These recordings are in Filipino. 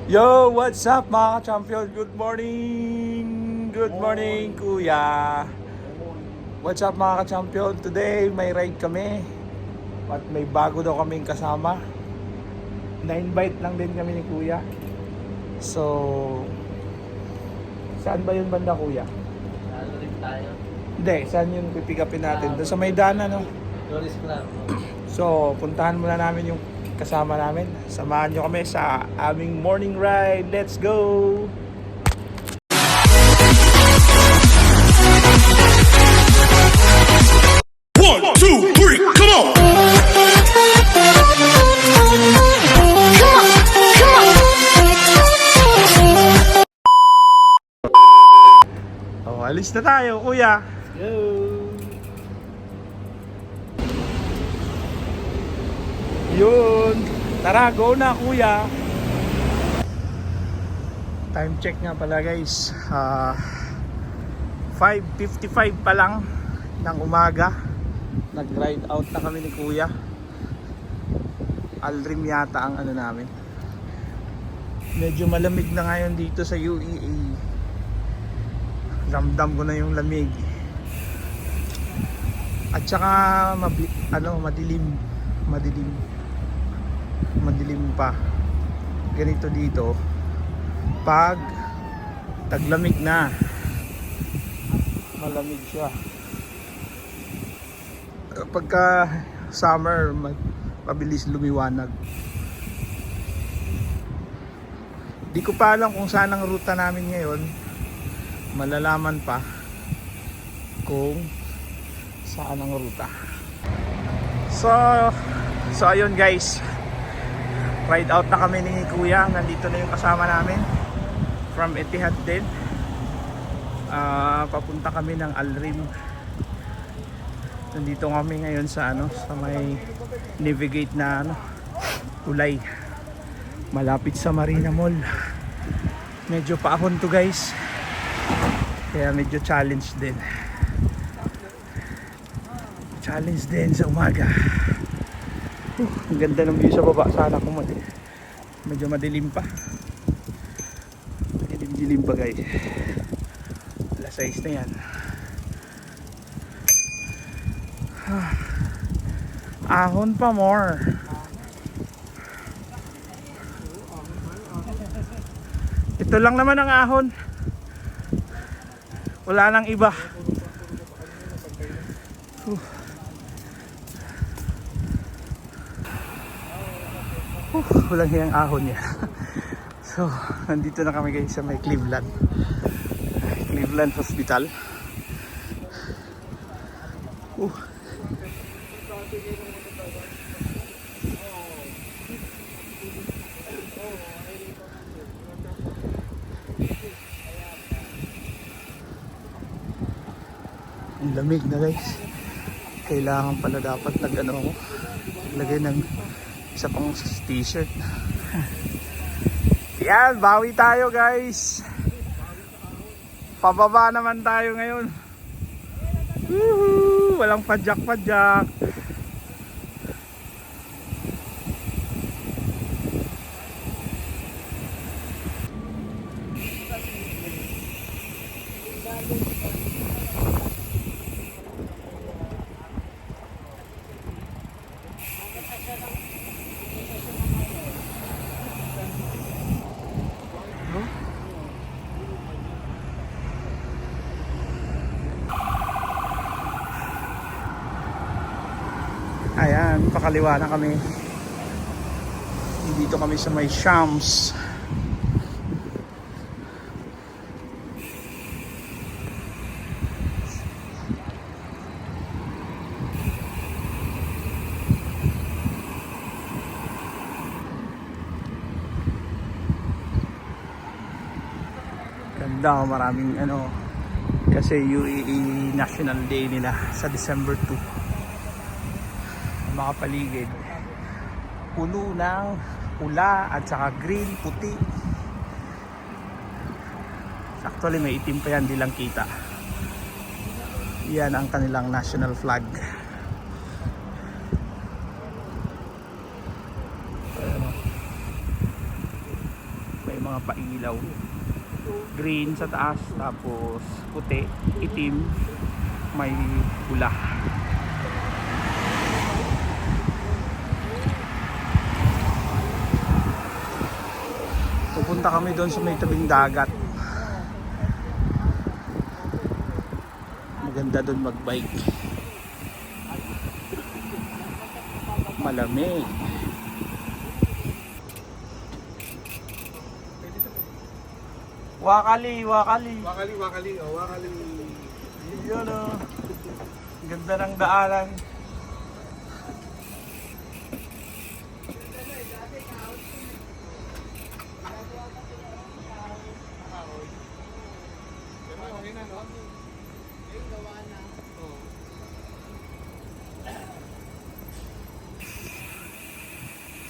Yo, what's up mga champion? Good morning! Good morning, kuya! What's up mga champion? Today, may ride kami. At may bago daw kaming kasama. Na-invite lang din kami ni kuya. So, saan ba yun banda, kuya? Lalo rin tayo. Hindi, saan yun pipick upin natin? Doon sa Maydana, no? Doris Club. So, puntahan muna namin yung kasama namin. Samahan nyo kami sa aming morning ride. Let's go! One, two, three, come on! Oh, alis na tayo, kuya. Go! Yun. Tara, go na, kuya. Time check nga pala, guys. 5:55 pa lang ng umaga. Nag-ride out na kami ni kuya. Alrim yata ang ano namin. Medyo malamig na ngayon dito sa UAE. Ramdam ko na yung lamig. At saka madilim pa. Ganito dito pag taglamig na, malamig siya. Pagka summer, mabilis lumiwanag. Di ko pa alam kung saan ang ruta namin ngayon. Malalaman pa kung saan ang ruta. So ayun guys, ride out na kami ni kuya. Nandito na yung kasama namin from Etihad din. Papunta kami ng Alrim. Nandito kami ngayon sa sa may navigate na tulay malapit sa Marina Mall. Medyo paahon to guys, kaya medyo challenge din sa umaga. Ang ganda ng view sa baba. Sana kung medyo madilim pa. Dilim pa guys. Alas 6 na yan. Ahon pa more. Ito lang naman ang ahon. Wala nang iba. Walang hiyang ahon niya. So, nandito na kami guys sa may Cleveland Hospital. Ang lamig na guys. Kailangan pala dapat naglagay ng isa pang t-shirt. Yan, bawi tayo guys. Pababa naman tayo ngayon. Woohoo! Walang padyak-padyak. Ayan, pakaliwa na kami. Dito kami sa may Shams. Ganda, maraming kasi UAE National Day nila sa December 2. Mga paligid puno ng pula at saka green, puti. Actually may itim pa yan, di lang kita. Yan ang kanilang national flag. mga pailaw. Green sa taas, tapos puti, itim, may pula. Pupunta kami doon sa may tabing dagat. Maganda doon magbike. Malamig. Wakali. Wakali. Yun o. Ganda ng daanan.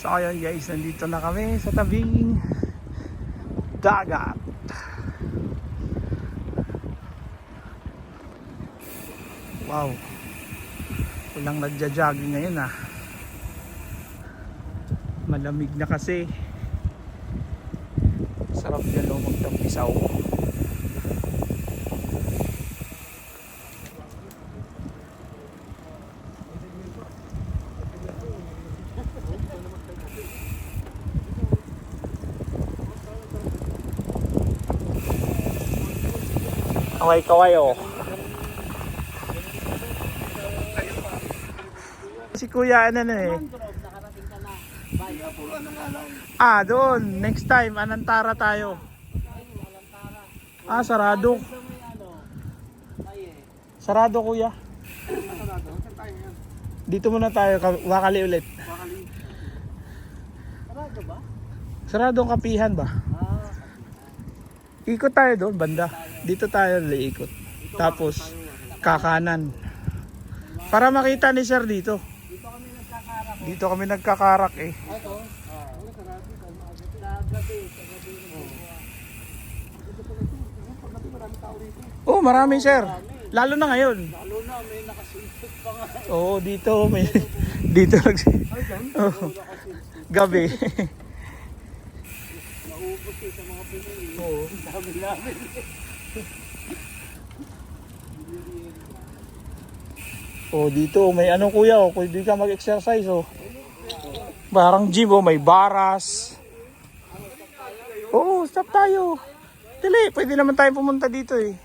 So ayun guys, nandito na kami sa tabing dagat. Wow. Walang nagja-jogging ngayon ah. Malamig na kasi. Sarap yan o magtampisaw. Kaway oh. Si Kuya ano na eh. Doon. Next time, Anantara tayo. Sarado. Sarado Kuya. Dito muna tayo, Wakali ulit. Sarado ba? Sarado ang Kapihan ba? Ikot tayo doon, banda. Dito tayo liikot. Tapos, kakanan. Para makita ni Sir dito. Dito kami nagkakarak eh. Oh, marami Sir. Lalo na ngayon. Lalo na, may nakasuntot pa nga. Oo, dito may dito oh, gabi. Naubos sa mga pinili. Oo. Dami namin. Oh, dito may ano Kuya, oh, pwede ka mag-exercise oh. Parang gym oh, may baras. Oo, stop tayo. Dili, pwede naman tayo pumunta dito eh.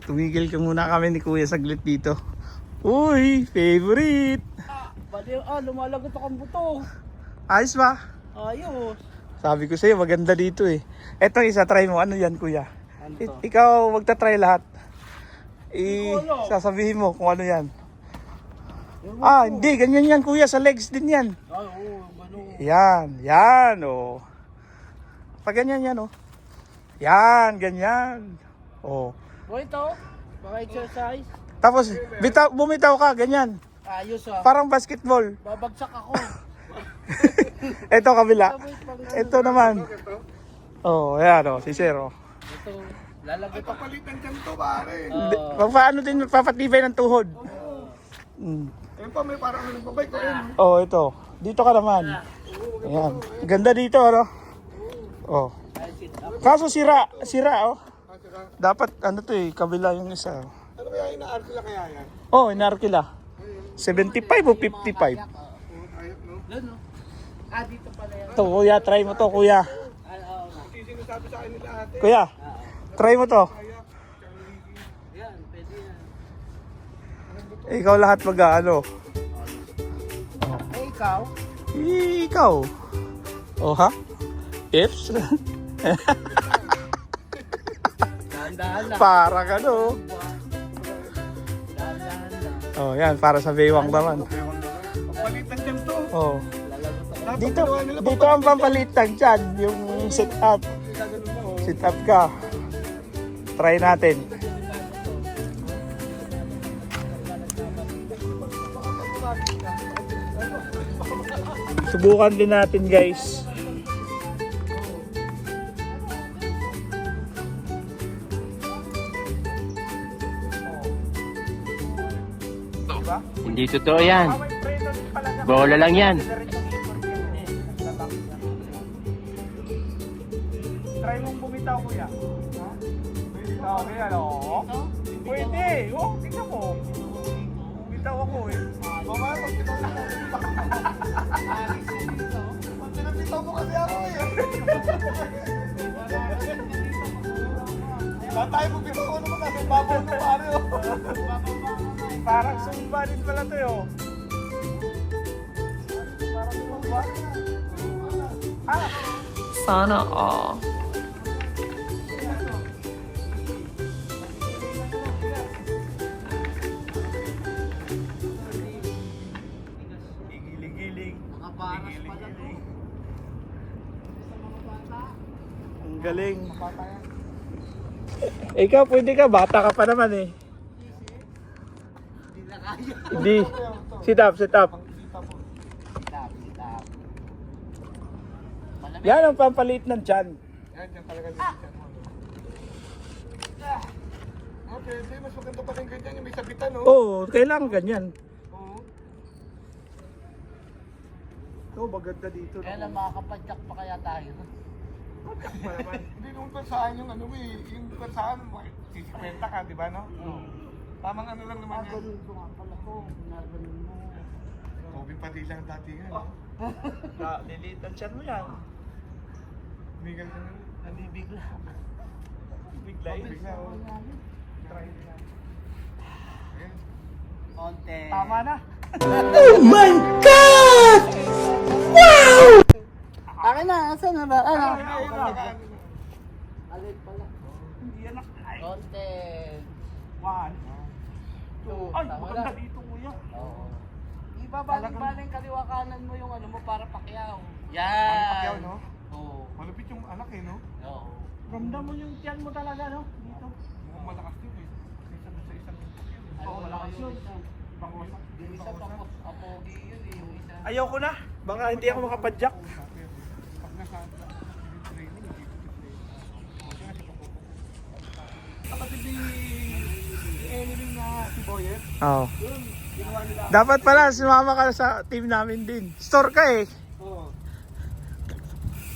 Tumigil ka muna kami ni Kuya saglit dito. Uy, favorite. Lumalagot akong buto. Ayos ba? Ayos. Sabi ko sa'yo, maganda dito eh. Eto isa, try mo. Ano yan Kuya? Ano to? Ikaw magta-try lahat. Sasabihin mo kung ano yan. Hindi, ganyan yan Kuya, sa legs din yan. Ay, oo, ano. Yan, oh. Pag ganyan yan, oh. Yan, ganyan. Oh. O ito, mga exercise. Tapos, bumitaw ka, ganyan. Ayos Parang basketball. Babagsak ako. Ito, kabila. Ito naman. Oh, yan, oh. Si Sir, oh. Ito, lalagot ako. Palitan dyan to, pare. Paano din magpapatibay ng tuhod? Ayun pa, may parang nagbabay ko rin. Oh, ito. Dito ka naman. Ayan. Ganda dito, ano? Oh. Kaso sira, oh. Dapat ano to eh, kabila yung isa. Ano kaya, inaarkila kaya yan? Oh, inarkila. 75 o 55? Ayok, no? Doon, no? Dito pala yan. Ito, Kuya, try mo to, Kuya. Kasi sinasabi sa akin nila ate. Kuya, try mo to. Yan, pwede yan. Ikaw lahat mag-ano. Ikaw? Ikaw. Oh, ha? Ifs? Dahan-dahan lang. Parang ano. Dahan-dahan lang. Oh, yan, para sa Baywang naman. Palitan dyan to. Oh. Dapat Dito, ginawa nila dito ang pampalitan dyan, yung sit up. ganun mo. Sit up ka. Try natin. Subukan din natin guys. Hindi totoo yan. Bola lang yan. Try mong bumitaw, kuya. Ha? Okay, ano? Pwede. Oh, tingnan mo. Bumitaw ako eh. Mamaya pag bitaw na ako. Pag pinabitaw mo kasi ako eh. Lahat tayo bumitaw ko naman kasi babaw na pare oh. Parang sumba rin pala to yun. Parang sumba. Ah! Sana all. Gigiling-giling. Nakabaras pala to. Ang galing. Ikaw, pwede ka. Bata ka pa naman eh. Hindi na kaya. Hindi. Sit up, sit up. Stop, stop. Malamig. Yan ang pampalit ng tiyan. Yan, yan talaga dito. Okay, di, mas maganda pa rin ganyan yung may sabitan oh. Oo, kailangan ganyan. Oo. Oo, maganda dito. Kaya lang makakapadyak pa kaya tayo. Hindi nung persaan yung ano eh, yung persaan mo, 50 ka, di ba no? Tamang ano lang naman yan. Ganun ko nga pala ko. Ginaganon mo. Kobe pa lang dati nga. no? Liliit ang tiyan mo yan. Bigal ka na. Nabibigla. Bigla eh. Bigla oh. Try mo yan. Ayan. Konti. Tama na. Akin na, asan na ba? Ano? Ayun na, nakaano na. Alit pala. Hindi yan nak. Ay, Konti. 1, 2. Ay, Tama maganda na. dito kuya. Oo. Ibabaling-baling kaliwa kanan mo yung ano mo para pakyaw. Yan. Pacquiao, no? Oo. Malupit yung anak eh, no? Oo. Ramdam mo yung tiyan mo talaga, no? Dito. Mukhang malakas din eh. Isa sa isang Ano Oo, wala malakas yun? yun. Pangosa. Yung isa pang apogi yun eh. Yung isa. Ayaw ko na. Baka hindi ako makapadyak. Pag nasa training, hindi ko training. Kapatid ni Emily na si Boyer, Oo. ginawa nila. Dapat pala sumama ka sa team namin din. Store ka eh. Oo.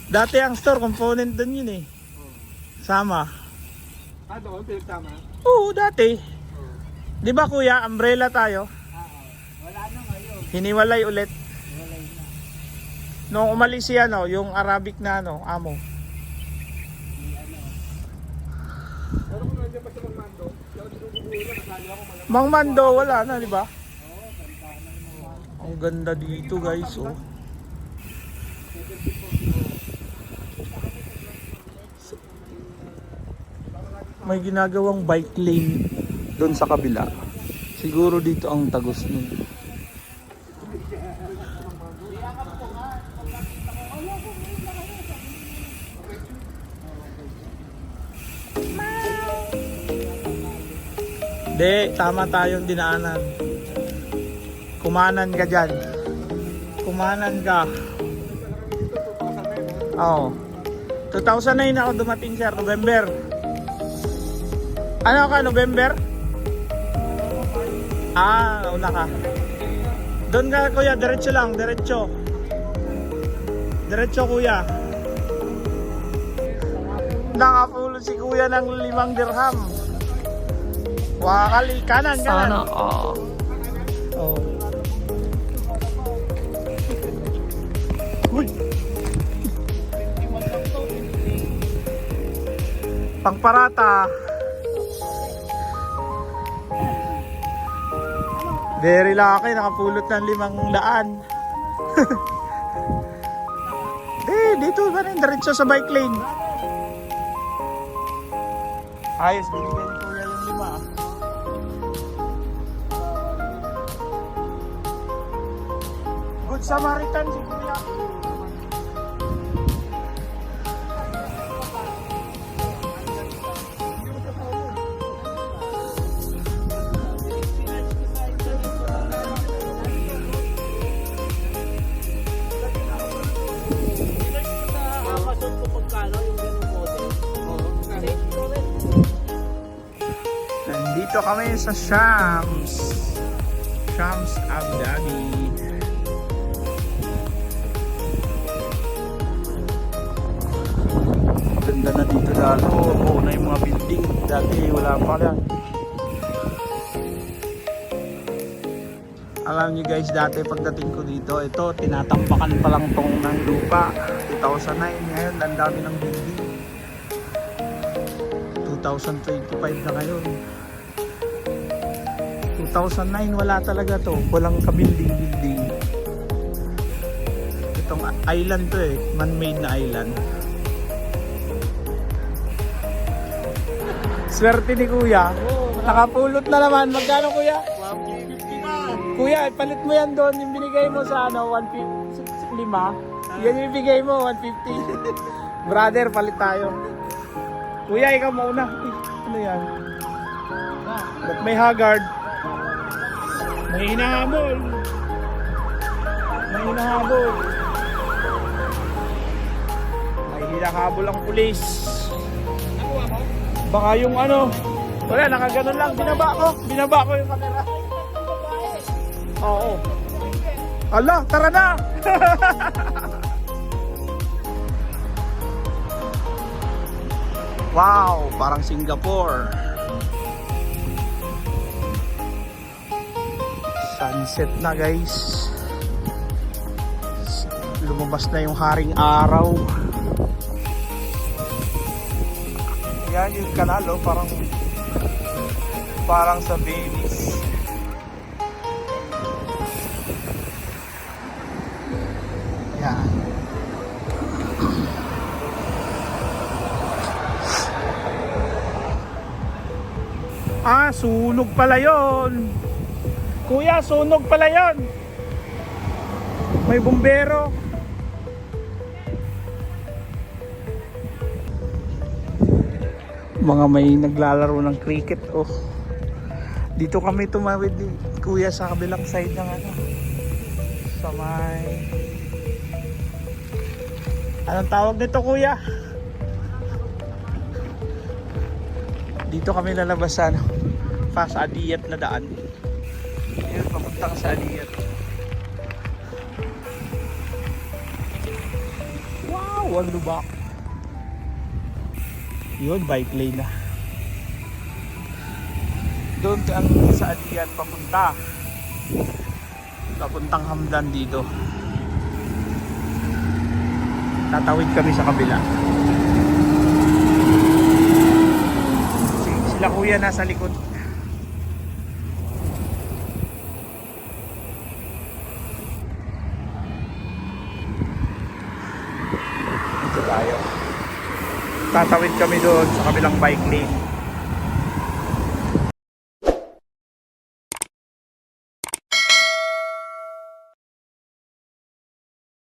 Dati ang store component doon yun eh. Sama. Doon, pinagsama. Oo, dati. Di ba kuya, umbrella tayo? Wala na ngayon. Hiniwalay ulit. Wala na. Nung umalis si ano, yung Arabic na ano, amo. Pero kung nandiyan pa siya ng Mando, kaya sinububuhay na, kasali ako malamang. Mang Mando, wala na, di ba? Ang ganda dito guys, oh. May ginagawang bike lane doon sa kabila. Siguro dito ang tagos nun. Hindi, tama tayong dinaanan. Kumanan ka dyan. Kumanan ka. Oo. 2009 ako dumating sir, November. Ano ka, November? Ah, nauna ka. Doon ka kuya, diretso lang, diretso. Diretso kuya. Nakapulot si kuya ng 5 dirham. Wakali, kanan, Sana kanan. all. Oh. Uy. Pangparata. Very lucky, nakapulot ng 500. Dito ba rin, diretso sa bike lane. Ayos, binigay ni kuya yung 5. Good Samaritan si kuya. Amazon ko pagkano yung ganung model. Nandito kami sa Shams. Shams Abu Dhabi. Ganda ng lalo buo na yung mga building. Dati wala pa lang. Alam niyo guys, dati pagdating ko dito, ito tinatampakan pa lang tong ng lupa. 2009, ngayon ang dami ng building. 2025 na ngayon. 2009 wala talaga to, walang ka-building. Itong island to eh, man-made na island. Swerte ni kuya, nakapulot na naman. Magkano kuya? 150 na. Kuya, palit mo yan doon, yung binigay mo sa ano, 155. Yan yung ibigay mo, 150. Brother, palit tayo. Kuya, ikaw mauna. Ano yan? Ba't may haggard? May hinahabol. May hinahabol. May hinahabol ang pulis. Baka yung ano, wala, nakaganon lang. Binaba ko yung camera. Oo. Ala, tara na! Wow, parang Singapore. Sunset na guys. Lumabas na yung haring araw. Yan yung kanal, oh, parang sa Venice. Yan. Ah, sunog pala yon. Kuya, sunog pala yon. May bumbero. Mga may naglalaro ng cricket, oh. Dito kami tumawid ni kuya sa kabilang side ng ano. Sa may... Anong tawag nito kuya? Dito kami lalabas sa ano, sa Adiyat na daan. Ayun, papuntang sa Adiyat. Wow, ang lubak. Yun, bike lane na. Doon ang sa Adiyat papunta. Papuntang Hamdan dito. Tatawid kami sa kabila. Sila kuya nasa likod. Ito tayo. Tatawid kami doon sa kabilang bike lane.